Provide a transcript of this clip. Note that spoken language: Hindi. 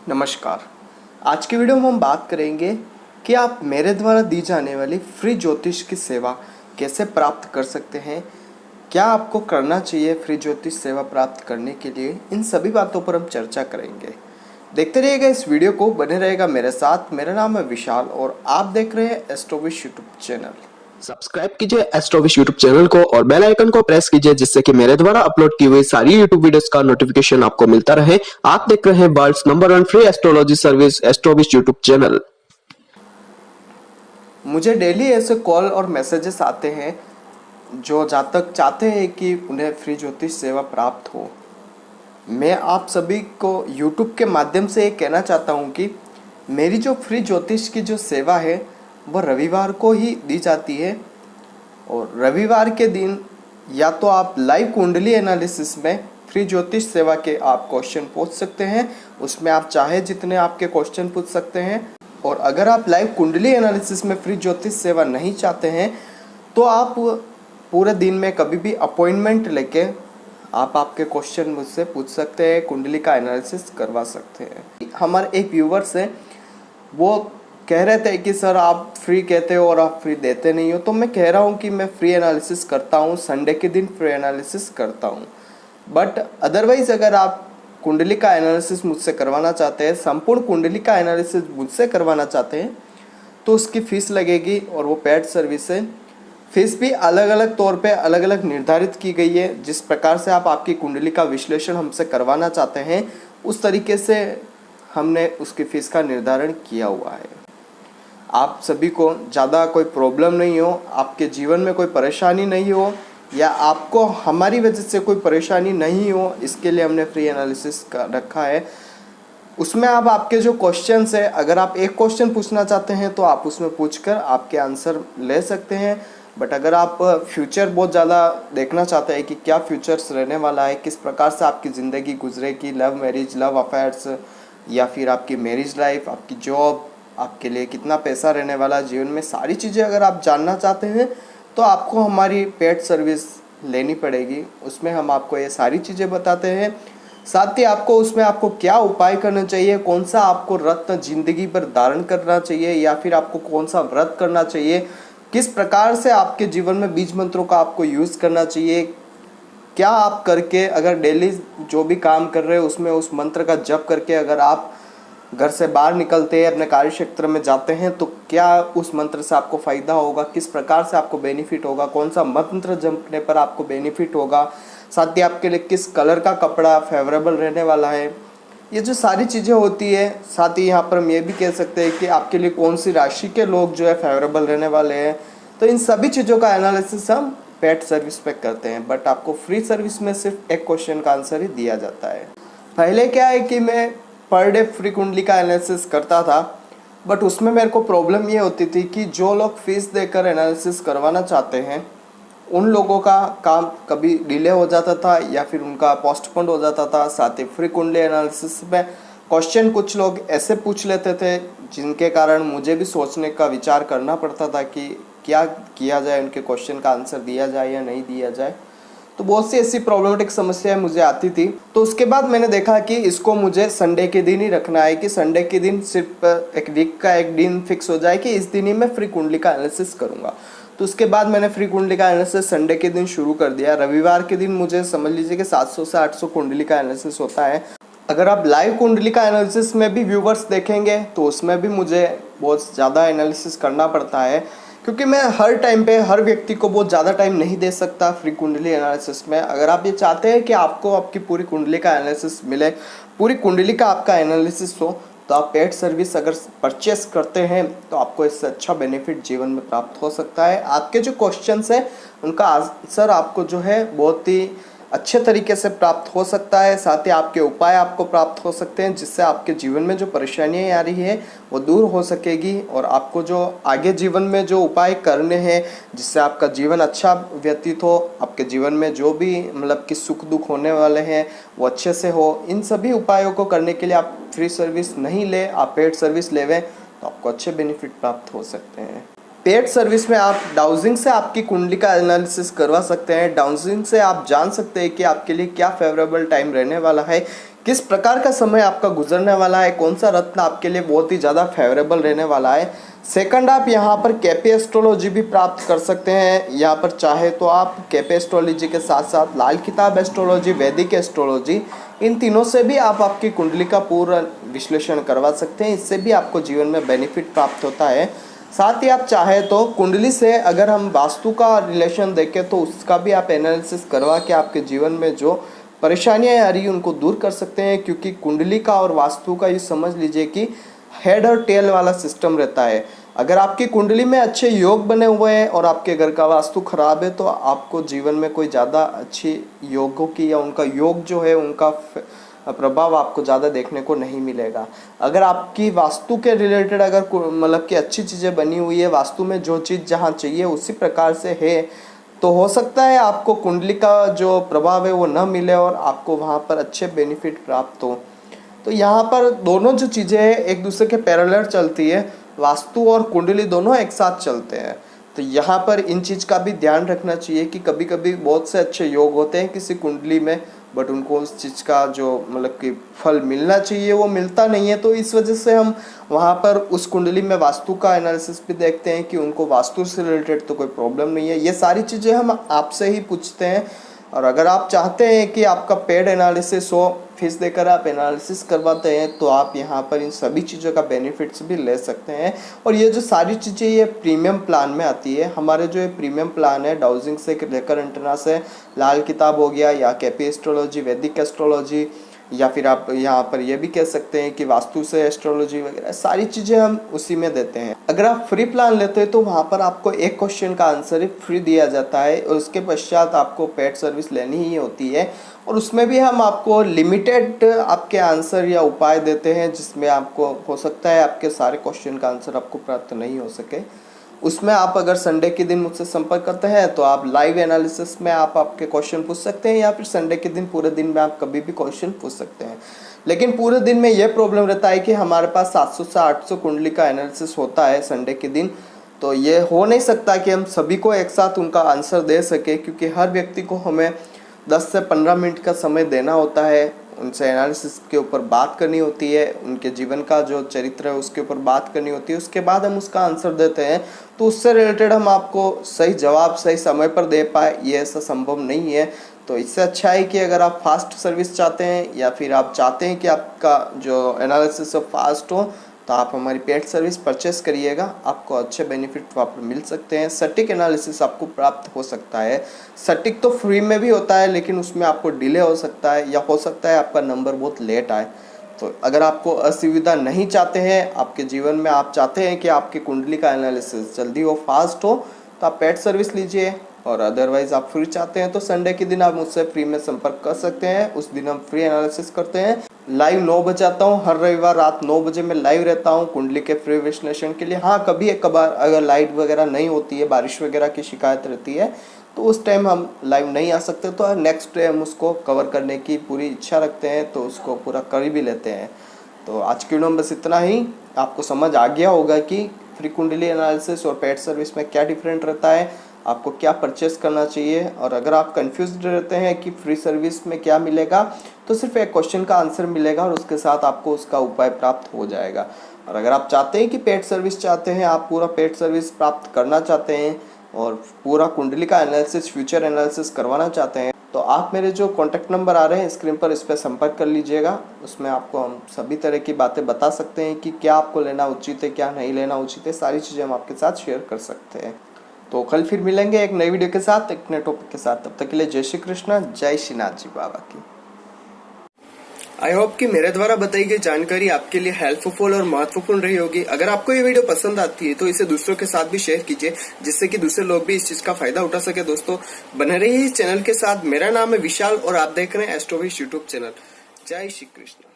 नमस्कार। आज की वीडियो में हम बात करेंगे कि आप मेरे द्वारा दी जाने वाली फ्री ज्योतिष की सेवा कैसे प्राप्त कर सकते हैं, क्या आपको करना चाहिए फ्री ज्योतिष सेवा प्राप्त करने के लिए। इन सभी बातों पर हम चर्चा करेंगे। देखते रहिएगा इस वीडियो को, बने रहेगा मेरे साथ। मेरा नाम है विशाल और आप देख रहे हैं एस्ट्रोविश यूट्यूब चैनल। सब्सक्राइब कीजिए एस्ट्रोविश यूट्यूब चैनल को और बेल आइकन को प्रेस कीजिए, जिससे कि मेरे द्वारा अपलोड की हुई सारी यूट्यूब वीडियोस का नोटिफिकेशन आपको मिलता रहे। आप देख रहे हैं world's number 1 free astrology service Astrovish YouTube channel. मुझे डेली ऐसे कॉल और मैसेजेस आते हैं जो जातक चाहते हैं कि उन्हें फ्री ज्योतिष सेवा प्राप्त हो। मैं आप सभी को YouTube के माध्यम से ये कहना चाहता हूँ कि मेरी जो फ्री ज्योतिष की जो सेवा है वह रविवार को ही दी जाती है। और रविवार के दिन या तो आप लाइव कुंडली एनालिसिस में फ्री ज्योतिष सेवा के आप क्वेश्चन पूछ सकते हैं, उसमें आप चाहे जितने आपके क्वेश्चन पूछ सकते हैं। और अगर आप लाइव कुंडली एनालिसिस में फ्री ज्योतिष सेवा नहीं चाहते हैं तो आप पूरे दिन में कभी भी अपॉइंटमेंट लेके आप आपके क्वेश्चन मुझसे पूछ सकते हैं, कुंडली का एनालिसिस करवा सकते हैं। हमारे एक व्यूवर्स हैं, वो कह रहे थे कि सर आप फ्री कहते हो और आप फ्री देते नहीं हो। तो मैं कह रहा हूँ कि मैं फ्री एनालिसिस करता हूँ, संडे के दिन फ्री एनालिसिस करता हूँ। बट अदरवाइज़ अगर आप कुंडली का एनालिसिस मुझसे करवाना चाहते हैं, संपूर्ण कुंडली का एनालिसिस मुझसे करवाना चाहते हैं, तो उसकी फ़ीस लगेगी और वो पेड सर्विस है। फीस भी अलग अलग तौर पे अलग अलग निर्धारित की गई है। जिस प्रकार से आप आपकी कुंडली का विश्लेषण हमसे करवाना चाहते हैं उस तरीके से हमने उसकी फ़ीस का निर्धारण किया हुआ है। आप सभी को ज़्यादा कोई प्रॉब्लम नहीं हो, आपके जीवन में कोई परेशानी नहीं हो या आपको हमारी वजह से कोई परेशानी नहीं हो, इसके लिए हमने फ्री एनालिसिस रखा है। उसमें आप आपके जो क्वेश्चंस है, अगर आप एक क्वेश्चन पूछना चाहते हैं तो आप उसमें पूछकर आपके आंसर ले सकते हैं। बट अगर आप फ्यूचर बहुत ज़्यादा देखना चाहते हैं कि क्या फ्यूचर्स रहने वाला है, किस प्रकार से आपकी ज़िंदगी गुजरेगी, लव मैरिज, लव अफेयर्स या फिर आपकी मैरिज लाइफ, आपकी जॉब, आपके लिए कितना पैसा रहने वाला है जीवन में, सारी चीज़ें अगर आप जानना चाहते हैं तो आपको हमारी पेड सर्विस लेनी पड़ेगी। उसमें हम आपको ये सारी चीज़ें बताते हैं। साथ ही आपको उसमें आपको क्या उपाय करना चाहिए, कौन सा आपको रत्न जिंदगी पर धारण करना चाहिए या फिर आपको कौन सा व्रत करना चाहिए, किस प्रकार से आपके जीवन में बीज मंत्रों का आपको यूज़ करना चाहिए, क्या आप करके अगर डेली जो भी काम कर रहे हो उसमें उस मंत्र का जप करके अगर आप घर से बाहर निकलते हैं, अपने कार्य क्षेत्र में जाते हैं, तो क्या उस मंत्र से आपको फ़ायदा होगा, किस प्रकार से आपको बेनिफिट होगा, कौन सा मंत्र जपने पर आपको बेनिफिट होगा, साथ ही आपके लिए किस कलर का कपड़ा फेवरेबल रहने वाला है, ये जो सारी चीज़ें होती है। साथ ही यहाँ पर हम ये भी कह सकते हैं कि आपके लिए कौन सी राशि के लोग जो है फेवरेबल रहने वाले हैं। तो इन सभी चीज़ों का एनालिसिस हम पेड सर्विस पे करते हैं। बट आपको फ्री सर्विस में सिर्फ एक क्वेश्चन का आंसर ही दिया जाता है। पहले क्या है कि मैं पर डे फ्री कुंडली का एनालिसिस करता था, बट उसमें मेरे को प्रॉब्लम ये होती थी कि जो लोग फीस देकर एनालिसिस करवाना चाहते हैं उन लोगों का काम कभी डिले हो जाता था या फिर उनका पोस्टपोन हो जाता था। साथ ही फ्री कुंडली एनालिसिस में क्वेश्चन कुछ लोग ऐसे पूछ लेते थे जिनके कारण मुझे भी सोचने का विचार करना पड़ता था कि क्या किया जाए, उनके क्वेश्चन का आंसर दिया जाए या नहीं दिया जाए। तो बहुत सी ऐसी प्रॉब्लमेटिक समस्याएं मुझे आती थी। तो उसके बाद मैंने देखा कि इसको मुझे संडे के दिन ही रखना है, कि संडे के दिन सिर्फ एक वीक का एक दिन फिक्स हो जाए कि इस दिन ही मैं फ्री कुंडली का एनालिसिस करूँगा। तो उसके बाद मैंने फ्री कुंडली का एनालिसिस संडे के दिन शुरू कर दिया। रविवार के दिन मुझे समझ लीजिए कि 700 से 800 कुंडली का एनालिसिस होता है। अगर आप लाइव कुंडली का एनालिसिस में भी व्यूवर्स देखेंगे तो उसमें भी मुझे बहुत ज़्यादा एनालिसिस करना पड़ता है, क्योंकि मैं हर टाइम पे हर व्यक्ति को बहुत ज़्यादा टाइम नहीं दे सकता फ्री कुंडली एनालिसिस में। अगर आप ये चाहते हैं कि आपको आपकी पूरी कुंडली का एनालिसिस मिले, पूरी कुंडली का आपका एनालिसिस हो, तो आप पेड सर्विस अगर परचेस करते हैं तो आपको इससे अच्छा बेनिफिट जीवन में प्राप्त हो सकता है। आपके जो क्वेश्चंस हैं उनका आंसर आपको जो है बहुत ही अच्छे तरीके से प्राप्त हो सकता है। साथ ही आपके उपाय आपको प्राप्त हो सकते हैं जिससे आपके जीवन में जो परेशानियाँ आ रही है वो दूर हो सकेगी। और आपको जो आगे जीवन में जो उपाय करने हैं जिससे आपका जीवन अच्छा व्यतीत हो, आपके जीवन में जो भी मतलब कि सुख दुख होने वाले हैं वो अच्छे से हो, इन सभी उपायों को करने के लिए आप फ्री सर्विस नहीं ले, आप पेड सर्विस लेवें तो आपको अच्छे बेनिफिट प्राप्त हो सकते हैं। पेड सर्विस में आप डाउजिंग से आपकी कुंडली का एनालिसिस करवा सकते हैं। डाउजिंग से आप जान सकते हैं कि आपके लिए क्या फेवरेबल टाइम रहने वाला है, किस प्रकार का समय आपका गुजरने वाला है, कौन सा रत्न आपके लिए बहुत ही ज़्यादा फेवरेबल रहने वाला है। सेकंड, आप यहाँ पर केपी एस्ट्रोलॉजी भी प्राप्त कर सकते हैं। यहाँ पर चाहे तो आप केपी एस्ट्रोलॉजी के साथ साथ लाल किताब एस्ट्रोलॉजी, वैदिक एस्ट्रोलॉजी, इन तीनों से भी आप आपकी कुंडली का पूरा विश्लेषण करवा सकते हैं। इससे भी आपको जीवन में बेनिफिट प्राप्त होता है। साथ ही आप चाहे तो कुंडली से अगर हम वास्तु का रिलेशन देखें तो उसका भी आप एनालिसिस करवा के आपके जीवन में जो परेशानियां आ रही हैं उनको दूर कर सकते हैं। क्योंकि कुंडली का और वास्तु का ये समझ लीजिए कि हेड और टेल वाला सिस्टम रहता है। अगर आपकी कुंडली में अच्छे योग बने हुए हैं और आपके घर का वास्तु खराब है तो आपको जीवन में कोई ज़्यादा अच्छी योगों की या उनका योग जो है उनका प्रभाव आपको ज़्यादा देखने को नहीं मिलेगा। अगर आपकी वास्तु के रिलेटेड अगर मतलब कि अच्छी चीज़ें बनी हुई है, वास्तु में जो चीज़ जहाँ चाहिए उसी प्रकार से है, तो हो सकता है आपको कुंडली का जो प्रभाव है वो न मिले और आपको वहाँ पर अच्छे बेनिफिट प्राप्त हो। तो यहाँ पर दोनों जो चीज़ें हैं एक दूसरे के पैरेलल चलती है, वास्तु और कुंडली दोनों एक साथ चलते हैं। तो यहाँ पर इन चीज़ का भी ध्यान रखना चाहिए कि कभी कभी बहुत से अच्छे योग होते हैं किसी कुंडली में, बट उनको उस चीज़ का जो मतलब कि फल मिलना चाहिए वो मिलता नहीं है। तो इस वजह से हम वहाँ पर उस कुंडली में वास्तु का एनालिसिस भी देखते हैं कि उनको वास्तु से रिलेटेड तो कोई प्रॉब्लम नहीं है। ये सारी चीज़ें हम आपसे ही पूछते हैं। और अगर आप चाहते हैं कि आपका पेड एनालिसिस हो, फीस देकर आप एनालिसिस करवाते हैं, तो आप यहाँ पर इन सभी चीज़ों का बेनिफिट्स भी ले सकते हैं। और ये जो सारी चीज़ें ये प्रीमियम प्लान में आती है। हमारे जो ये प्रीमियम प्लान है डाउजिंग से लेकर एंटेना से, लाल किताब हो गया या केपी एस्ट्रोलॉजी, वैदिक एस्ट्रोलॉजी, या फिर आप यहाँ पर ये भी कह सकते हैं कि वास्तु से एस्ट्रोलॉजी वगैरह, सारी चीज़ें हम उसी में देते हैं। अगर आप फ्री प्लान लेते हैं तो वहाँ पर आपको एक क्वेश्चन का आंसर ही फ्री दिया जाता है और उसके पश्चात आपको पेड सर्विस लेनी ही होती है। और उसमें भी हम आपको लिमिटेड आपके आंसर या उपाय देते हैं जिसमें आपको हो सकता है आपके सारे क्वेश्चन का आंसर आपको प्राप्त नहीं हो सके। उसमें आप अगर संडे के दिन मुझसे संपर्क करते हैं तो आप लाइव एनालिसिस में आप आपके क्वेश्चन पूछ सकते हैं, या फिर संडे के दिन पूरे दिन में आप कभी भी क्वेश्चन पूछ सकते हैं। लेकिन पूरे दिन में यह प्रॉब्लम रहता है कि हमारे पास 700 से 800 कुंडली का एनालिसिस होता है संडे के दिन। तो ये हो नहीं सकता कि हम सभी को एक साथ उनका आंसर दे सके, क्योंकि हर व्यक्ति को हमें 10 से 15 मिनट का समय देना होता है, उनसे एनालिसिस के ऊपर बात करनी होती है, उनके जीवन का जो चरित्र है उसके ऊपर बात करनी होती है, उसके बाद हम उसका आंसर देते हैं। तो उससे रिलेटेड हम आपको सही जवाब सही समय पर दे पाए, ये ऐसा संभव नहीं है। तो इससे अच्छा है कि अगर आप फास्ट सर्विस चाहते हैं या फिर आप चाहते हैं कि आपका जो एनालिसिस है फास्ट हो, तो आप हमारी पेड सर्विस परचेस करिएगा, आपको अच्छे बेनिफिट वहाँ पर मिल सकते हैं। सटीक एनालिसिस आपको प्राप्त हो सकता है। सटीक तो फ्री में भी होता है, लेकिन उसमें आपको डिले हो सकता है या हो सकता है आपका नंबर बहुत लेट आए। तो अगर आपको असुविधा नहीं चाहते हैं आपके जीवन में, आप चाहते हैं कि आपकी कुंडली का एनालिसिस जल्दी हो, फास्ट हो, तो आप पेड सर्विस लीजिए। और अदरवाइज़ आप फ्री चाहते हैं तो संडे के दिन आप मुझसे फ्री में संपर्क कर सकते हैं। उस दिन हम फ्री एनालिसिस करते हैं। लाइव 9 बजे आता हूँ, हर रविवार रात 9 बजे मैं लाइव रहता हूँ कुंडली के फ्री विश्लेषण के लिए। हाँ, कभी एक कभार अगर लाइट वगैरह नहीं होती है, बारिश वगैरह की शिकायत रहती है, तो उस टाइम हम लाइव नहीं आ सकते, तो नेक्स्ट डे हम उसको कवर करने की पूरी इच्छा रखते हैं, तो उसको पूरा कर भी लेते हैं। तो आज की वीडियो में बस इतना ही। आपको समझ आ गया होगा कि फ्री कुंडली एनालिसिस और पेड सर्विस में क्या डिफरेंट रहता है, आपको क्या परचेस करना चाहिए। और अगर आप कंफ्यूज्ड रहते हैं कि फ्री सर्विस में क्या मिलेगा, तो सिर्फ एक क्वेश्चन का आंसर मिलेगा और उसके साथ आपको उसका उपाय प्राप्त हो जाएगा। और अगर आप चाहते हैं कि पेड सर्विस चाहते हैं, आप पूरा पेड सर्विस प्राप्त करना चाहते हैं और पूरा कुंडली का एनालिसिस, फ्यूचर एनालिसिस करवाना चाहते हैं, तो आप मेरे जो कॉन्टैक्ट नंबर आ रहे हैं स्क्रीन पर, इस पर संपर्क कर लीजिएगा। उसमें आपको हम सभी तरह की बातें बता सकते हैं कि क्या आपको लेना उचित है, क्या नहीं लेना उचित है, सारी चीज़ें हम आपके साथ शेयर कर सकते हैं। तो कल फिर मिलेंगे एक नई वीडियो के साथ, एक नए टॉपिक के साथ। तब तक के लिए जय श्री कृष्ण, जय श्रीनाथ जी बाबा की। आई होप कि मेरे द्वारा बताई गई जानकारी आपके लिए हेल्पफुल और महत्वपूर्ण रही होगी। अगर आपको ये वीडियो पसंद आती है तो इसे दूसरों के साथ भी शेयर कीजिए, जिससे कि दूसरे लोग भी इस चीज का फायदा उठा सके। दोस्तों, बने रहिए इस चैनल के साथ। मेरा नाम है विशाल और आप देख रहे हैं एस्ट्रोविश यूट्यूब चैनल। जय श्री कृष्ण।